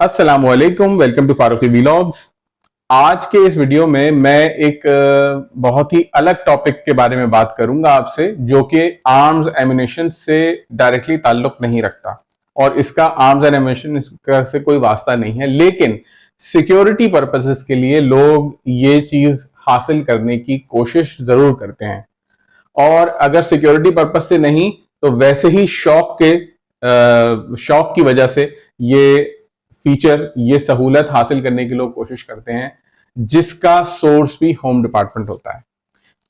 अस्सलामुअलैकुम, welcome to Farooqui vlogs. आज के इस वीडियो में मैं एक बहुत ही अलग टॉपिक के बारे में बात करूंगा आपसे, जो कि आर्म्स एम्यूनेशन से डायरेक्टली ताल्लुक नहीं रखता और इसका आर्म्स एंड एम्यूनेशन से कोई वास्ता नहीं है, लेकिन सिक्योरिटी पर्पसेस के लिए लोग ये चीज हासिल करने की कोशिश जरूर करते हैं। और अगर सिक्योरिटी पर्पज से नहीं तो वैसे ही शौक की वजह से ये फीचर, ये सहूलत हासिल करने की लोग कोशिश करते हैं, जिसका सोर्स भी होम डिपार्टमेंट होता है।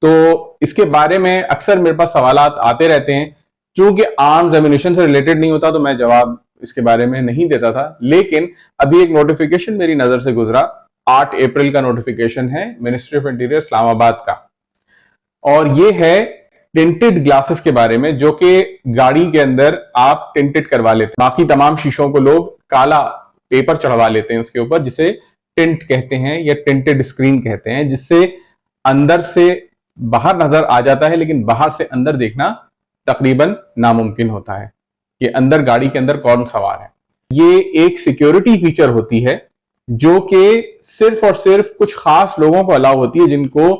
तो इसके बारे में अक्सर मेरे पास सवालात आते रहते हैं। चूंकि आर्म्स एम्यूनेशन से रिलेटेड नहीं होता तो मैं जवाब इसके बारे में नहीं देता था, लेकिन अभी एक नोटिफिकेशन मेरी नजर से गुजरा। 8 अप्रैल का नोटिफिकेशन है मिनिस्ट्री ऑफ इंटीरियर इस्लामाबाद का, और ये है टिंटेड ग्लासेस के बारे में, जो कि गाड़ी के अंदर आप टिंटेड करवा लेते हैं। बाकी तमाम शीशों को लोग काला पेपर चढ़वा लेते हैं उसके ऊपर, जिसे टिंट कहते हैं या टिंटेड स्क्रीन कहते हैं, जिससे अंदर से बाहर नजर आ जाता है, लेकिन बाहर से अंदर देखना तकरीबन नामुमकिन होता है कि अंदर गाड़ी के अंदर कौन सवार है। ये एक सिक्योरिटी फीचर होती है जो कि सिर्फ और सिर्फ कुछ खास लोगों को अलाउ होती है, जिनको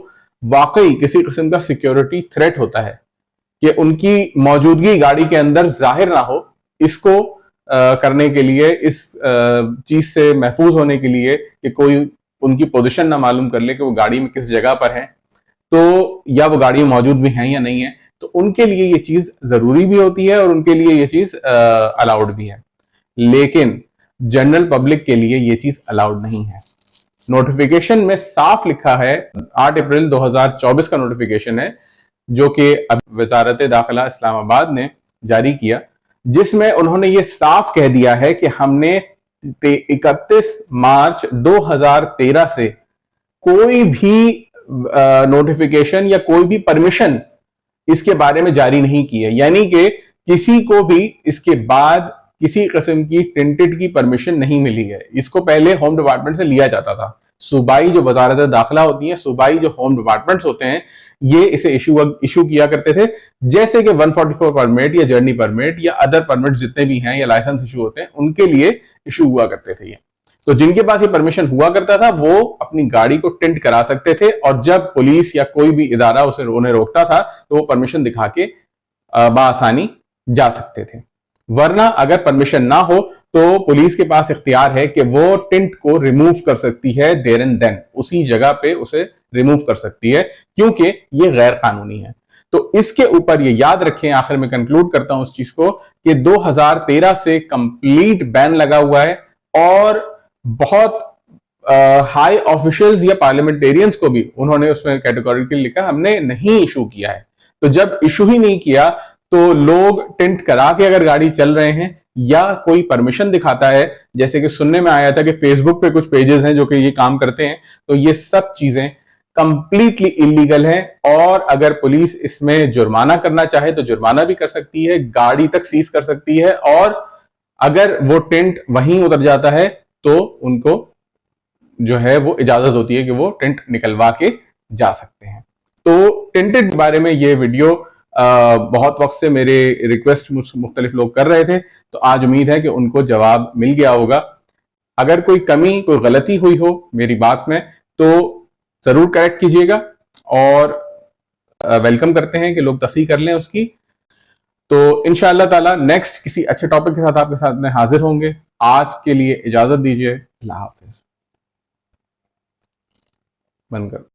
वाकई किसी किस्म का सिक्योरिटी थ्रेट होता है कि उनकी मौजूदगी गाड़ी के अंदर जाहिर ना हो। इसको करने के लिए, इस चीज से महफूज होने के लिए कि कोई उनकी पोजीशन ना मालूम कर ले कि वो गाड़ी में किस जगह पर है, तो या वो गाड़ी में मौजूद भी है या नहीं है, तो उनके लिए ये चीज जरूरी भी होती है और उनके लिए ये चीज अलाउड भी है। लेकिन जनरल पब्लिक के लिए ये चीज अलाउड नहीं है। नोटिफिकेशन में साफ लिखा है, 8 अप्रैल 2024 का नोटिफिकेशन है, जो कि वजारत दाखिला इस्लामाबाद ने जारी किया, जिसमें उन्होंने ये साफ कह दिया है कि हमने 31 मार्च 2013 से कोई भी नोटिफिकेशन या कोई भी परमिशन इसके बारे में जारी नहीं की है। यानी कि किसी को भी इसके बाद किसी किस्म की टिंटेड की परमिशन नहीं मिली है। इसको पहले होम डिपार्टमेंट से लिया जाता था। सूबाई जो वजारत दाखिला होती है, सूबाई जो होम डिपार्टमेंट्स होते हैं, ये इसे इशू किया करते थे। जैसे कि 144 परमिट या जर्नी परमिट या अदर परमिट जितने भी हैं या लाइसेंस इशू होते हैं, उनके लिए इशू हुआ करते थे ये। तो जिनके पास ये परमिशन हुआ करता था वो अपनी गाड़ी को टिंट करा सकते थे, और जब पुलिस या कोई भी इदारा उसे उन्हें रोकता था तो वो परमिशन दिखा के बासानी जा सकते थे। वरना अगर परमिशन ना हो तो पुलिस के पास इख्तियार है कि वो टिंट को रिमूव कर सकती है देयर एंड देन, उसी जगह पे उसे रिमूव कर सकती है, क्योंकि ये गैर कानूनी है। तो इसके ऊपर ये याद रखें, आखिर में कंक्लूड करता हूं उस चीज को, कि 2013 से कंप्लीट बैन लगा हुआ है, और बहुत हाई ऑफिशियल्स या पार्लियामेंटेरियंस को भी उन्होंने उसमें कैटेगोरिकली लिखा हमने नहीं इशू किया है। तो जब इशू ही नहीं किया तो लोग टिंट करा के अगर गाड़ी चल रहे हैं या कोई परमिशन दिखाता है, जैसे कि सुनने में आया था कि फेसबुक पे कुछ पेजेस हैं जो कि ये काम करते हैं, तो ये सब चीजें कंप्लीटली इलीगल है। और अगर पुलिस इसमें जुर्माना करना चाहे तो जुर्माना भी कर सकती है, गाड़ी तक सीज कर सकती है, और अगर वो टेंट वहीं उतर जाता है तो उनको जो है वो इजाजत होती है कि वो टेंट निकलवा के जा सकते हैं। तो टेंटेड के बारे में ये वीडियो बहुत वक्त से मेरे रिक्वेस्ट मुख्तलिफ लोग कर रहे थे, तो आज उम्मीद है कि उनको जवाब मिल गया होगा। अगर कोई कमी, कोई गलती हुई हो मेरी बात में, तो जरूर करेक्ट कीजिएगा, और वेलकम करते हैं कि लोग तस्हीह कर लें उसकी। तो इंशाअल्लाह ताला नेक्स्ट किसी अच्छे टॉपिक के साथ आपके साथ में हाजिर होंगे। आज के लिए इजाजत दीजिए। अल्लाह हाफिज। बनकर